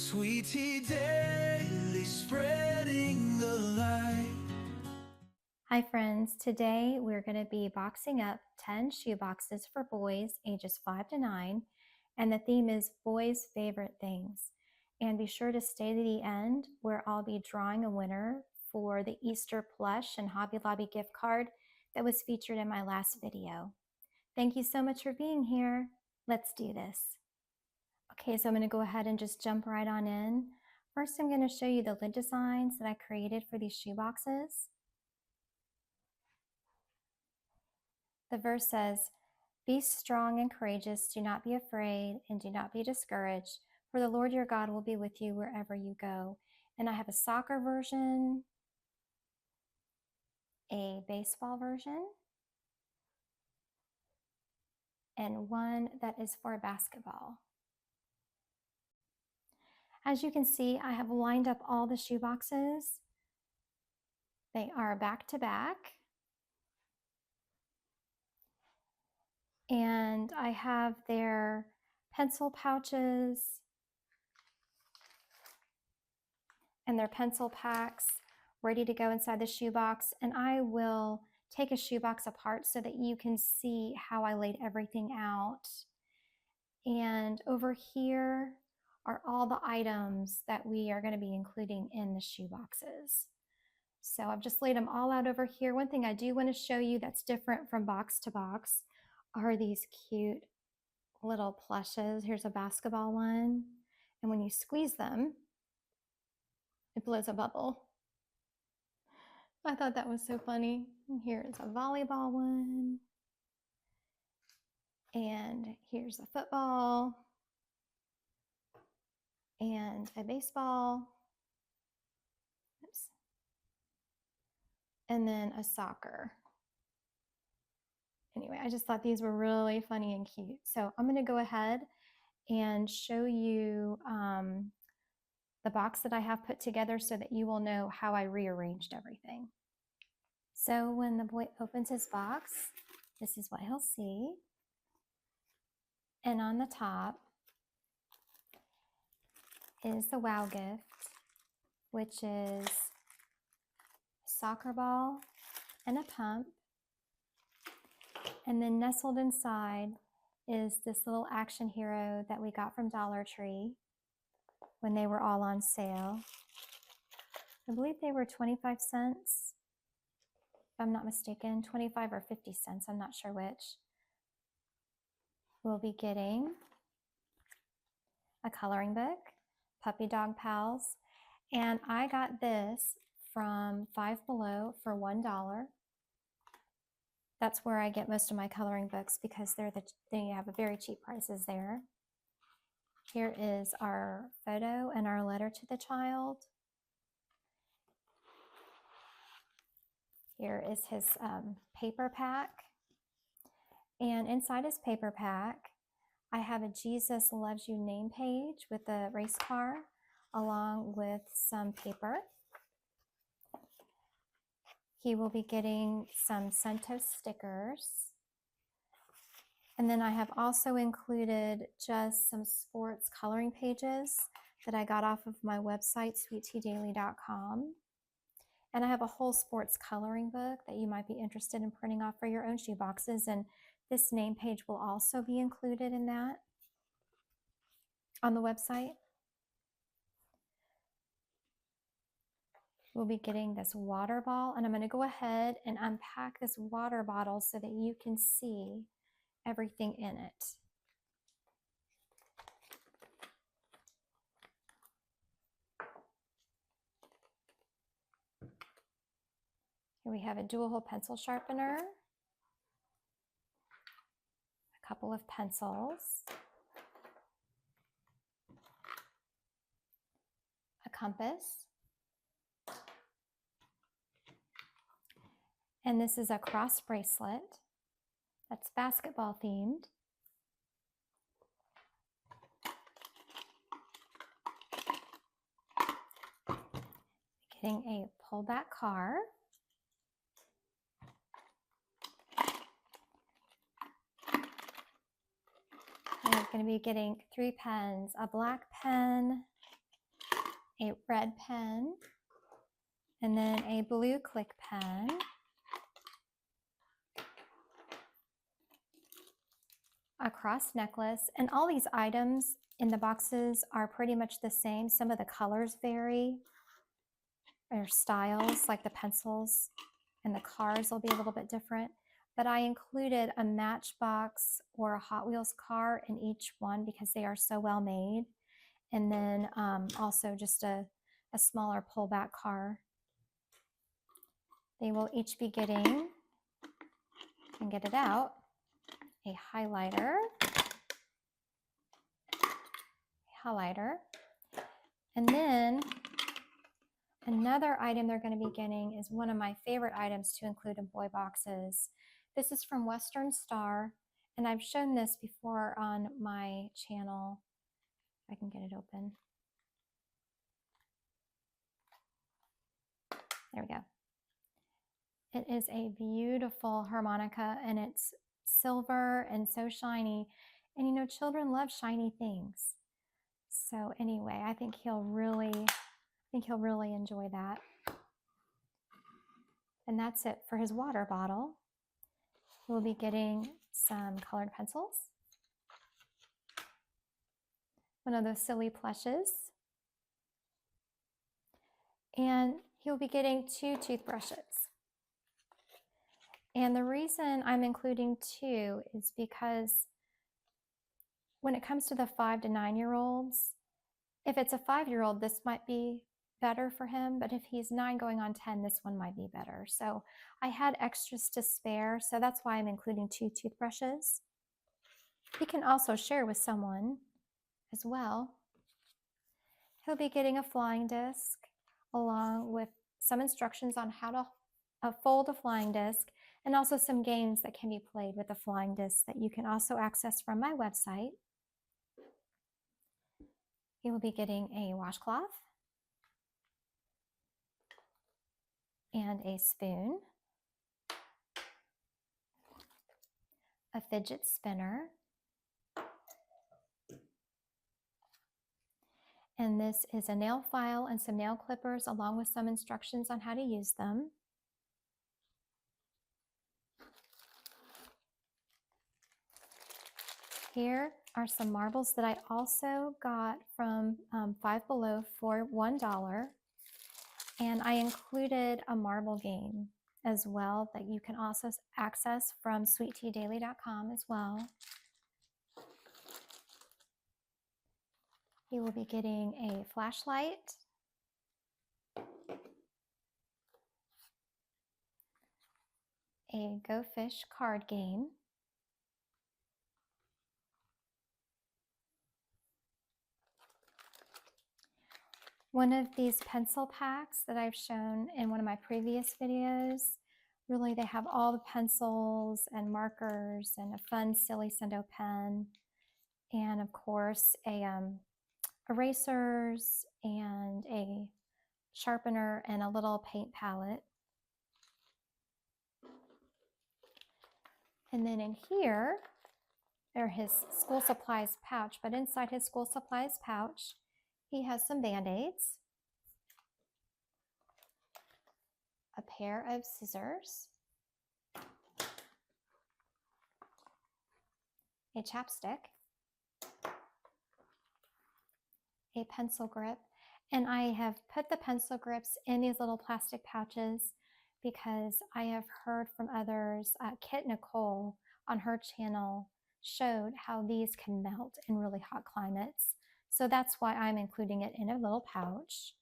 Sweet tea daily, spreading the light. Hi friends, today we're going to be boxing up 10 shoe boxes for boys ages 5 to 9, and the theme is boys' favorite things. And be sure to stay to the end where I'll be drawing a winner for the Easter plush and Hobby Lobby gift card that was featured in my last video. Thank you so much for being here. Let's do this. Okay, so I'm going to go ahead and just jump right on in. First, I'm going to show you the lid designs that I created for these shoe boxes. The verse says, "Be strong and courageous, do not be afraid, and do not be discouraged, for the Lord your God will be with you wherever you go." And I have a soccer version, a baseball version, and one that is for basketball. As you can see, I have lined up all the shoe boxes. They are back to back. And I have their pencil pouches and their pencil packs ready to go inside the shoebox. And I will take a shoebox apart so that you can see how I laid everything out. And over here are all the items that we are going to be including in the shoeboxes. So I've just laid them all out over here. One thing I do want to show you that's different from box to box are these cute little plushes. Here's a basketball one. And when you squeeze them, it blows a bubble. I thought that was so funny. And here's a volleyball one. And here's a football. And a baseball. Oops. And then a soccer. Anyway, I just thought these were really funny and cute. So I'm going to go ahead and show you the box that I have put together so that you will know how I rearranged everything. So when the boy opens his box, this is what he'll see. And on the top is the wow gift, which is a soccer ball and a pump. And then nestled inside is this little action hero that we got from Dollar Tree when they were all on sale. I believe they were 25 cents, if I'm not mistaken, 25 or 50 cents, I'm not sure which. We'll be getting a coloring book, Puppy Dog Pals, and I got this from Five Below for $1. That's where I get most of my coloring books because they have a very cheap prices there. Here is our photo and our letter to the child. Here is his paper pack. And inside his paper pack, I have a Jesus Loves You name page with a race car along with some paper. He will be getting some Centos stickers. And then I have also included just some sports coloring pages that I got off of my website, sweetteadaily.com. And I have a whole sports coloring book that you might be interested in printing off for your own shoe boxes. And this name page will also be included in that on the website. We'll be getting this water ball, and I'm going to go ahead and unpack this water bottle so that you can see everything in it. Here we have a dual hole pencil sharpener, a couple of pencils, a compass, and this is a cross bracelet that's basketball themed. Getting a pullback car. I'm going to be getting 3 pens, a black pen, a red pen, and then a blue click pen, a cross necklace, and all these items in the boxes are pretty much the same. Some of the colors vary, or styles, like the pencils and the cars will be a little bit different. But I included a Matchbox or a Hot Wheels car in each one because they are so well made. And then also just a smaller pullback car. They will each be getting, and get it out, a highlighter, and then another item they're going to be getting is one of my favorite items to include in boy boxes. This is from Western Star, and I've shown this before on my channel. If I can get it open. There we go. It is a beautiful harmonica, and it's silver and so shiny. And you know, children love shiny things. So anyway, I think he'll really enjoy that. And that's it for his water bottle. We'll be getting some colored pencils, one of those silly plushes, and he'll be getting 2 toothbrushes. And the reason I'm including 2 is because when it comes to the 5 to 9-year-olds, if it's a 5-year-old, this might be better for him, but if he's 9 going on 10, this one might be better. So I had extras to spare, so that's why I'm including 2 toothbrushes. He can also share with someone as well. He'll be getting a flying disc along with some instructions on how to fold a flying disc, and also some games that can be played with a flying disc that you can also access from my website. He will be getting a washcloth and a spoon, a fidget spinner, and this is a nail file and some nail clippers along with some instructions on how to use them. Here are some marbles that I also got from Five Below for $1. And I included a marble game as well that you can also access from sweetteadaily.com as well. He will be getting a flashlight, a Go Fish card game, one of these pencil packs that I've shown in one of my previous videos. Really, they have all the pencils and markers and a fun, silly Sendo pen, and of course, erasers and a sharpener and a little paint palette. And then in here, are his school supplies pouch, but inside his school supplies pouch, he has some Band-Aids, a pair of scissors, a chapstick, a pencil grip, and I have put the pencil grips in these little plastic pouches because I have heard from others. Kit Nichole on her channel showed how these can melt in really hot climates. So that's why I'm including it in a little pouch.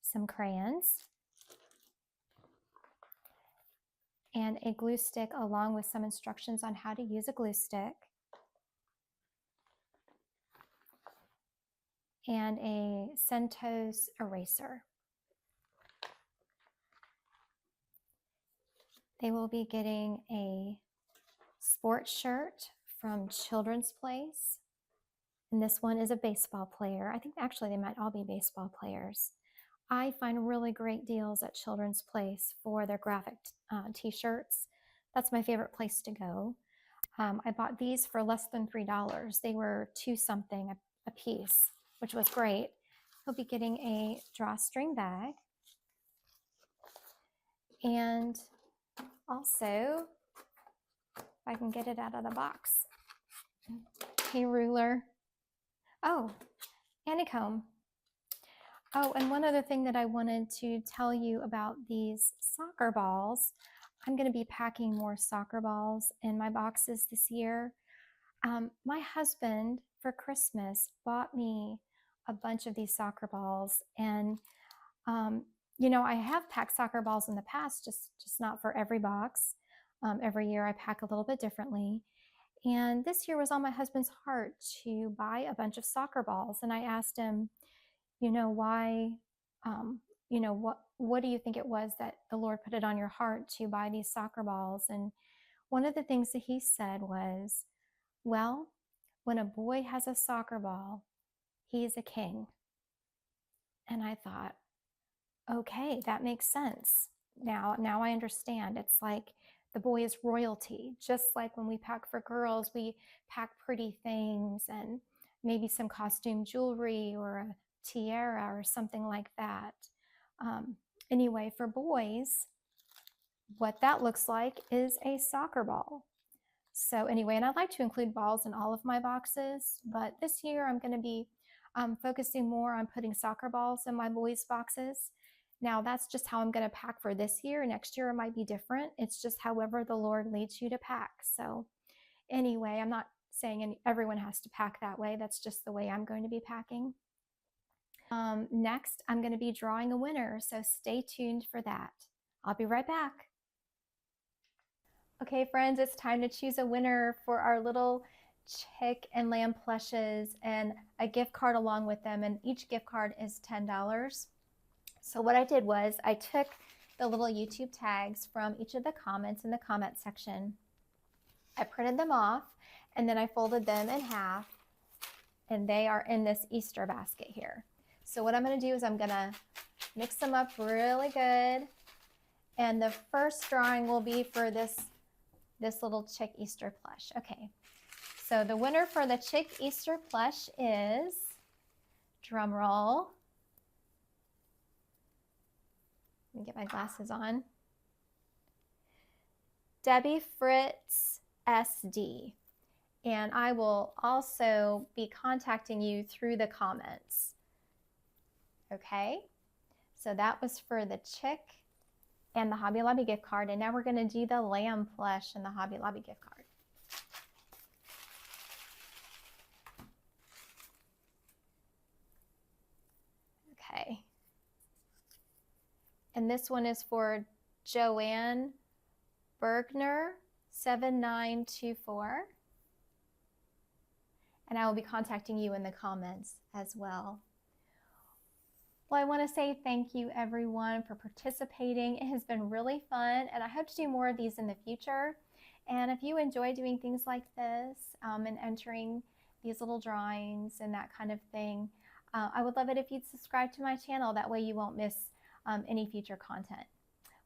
Some crayons, and a glue stick along with some instructions on how to use a glue stick, and a Centos eraser. They will be getting a sports shirt from Children's Place, and this one is a baseball player. I think actually they might all be baseball players. I find really great deals at Children's Place for their graphic t-shirts. That's my favorite place to go. I bought these for less than $3. They were $2 something a piece. which was great. He'll be getting a drawstring bag. And also, if I can get it out of the box, a ruler. Oh, and a comb. Oh, and one other thing that I wanted to tell you about these soccer balls. I'm going to be packing more soccer balls in my boxes this year. My husband, for Christmas, bought me a bunch of these soccer balls. And, you know, I have packed soccer balls in the past, just not for every box. Every year I pack a little bit differently. And this year was on my husband's heart to buy a bunch of soccer balls. And I asked him, you know, why, you know, what do you think it was that the Lord put it on your heart to buy these soccer balls? And one of the things that he said was, well, when a boy has a soccer ball, he's a king. And I thought, okay, that makes sense. Now I understand. It's like the boy is royalty. Just like when we pack for girls, we pack pretty things and maybe some costume jewelry or a tiara or something like that. Anyway, for boys, what that looks like is a soccer ball. So anyway, and I'd like to include balls in all of my boxes, but this year I'm going to be focusing more on putting soccer balls in my boys' boxes. Now that's just how I'm going to pack for this year. Next year it might be different. It's just however the Lord leads you to pack. So anyway, I'm not saying everyone has to pack that way. That's just the way I'm going to be packing. Next, I'm going to be drawing a winner, so stay tuned for that. I'll be right back. Okay, friends, it's time to choose a winner for our little chick and lamb plushes and a gift card along with them, and each gift card is $10. So what I did was I took the little YouTube tags from each of the comments in the comment section. I printed them off, and then I folded them in half, and they are in this Easter basket here. So what I'm going to do is I'm going to mix them up really good. And the first drawing will be for this little chick Easter plush. Okay, so the winner for the chick Easter plush is, drum roll. Let me get my glasses on. Debbie Fritz SD. And I will also be contacting you through the comments. Okay, so that was for the chick and the Hobby Lobby gift card. And now we're going to do the lamb plush and the Hobby Lobby gift card. Okay. And this one is for Joanne Bergner 7924. And I will be contacting you in the comments as well. Well, I want to say thank you everyone for participating. It has been really fun, and I hope to do more of these in the future. And if you enjoy doing things like this and entering these little drawings and that kind of thing, I would love it if you'd subscribe to my channel. That way you won't miss any future content.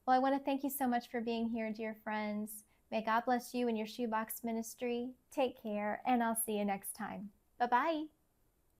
Well, I want to thank you so much for being here, dear friends. May God bless you and your shoebox ministry. Take care, and I'll see you next time. Bye-bye.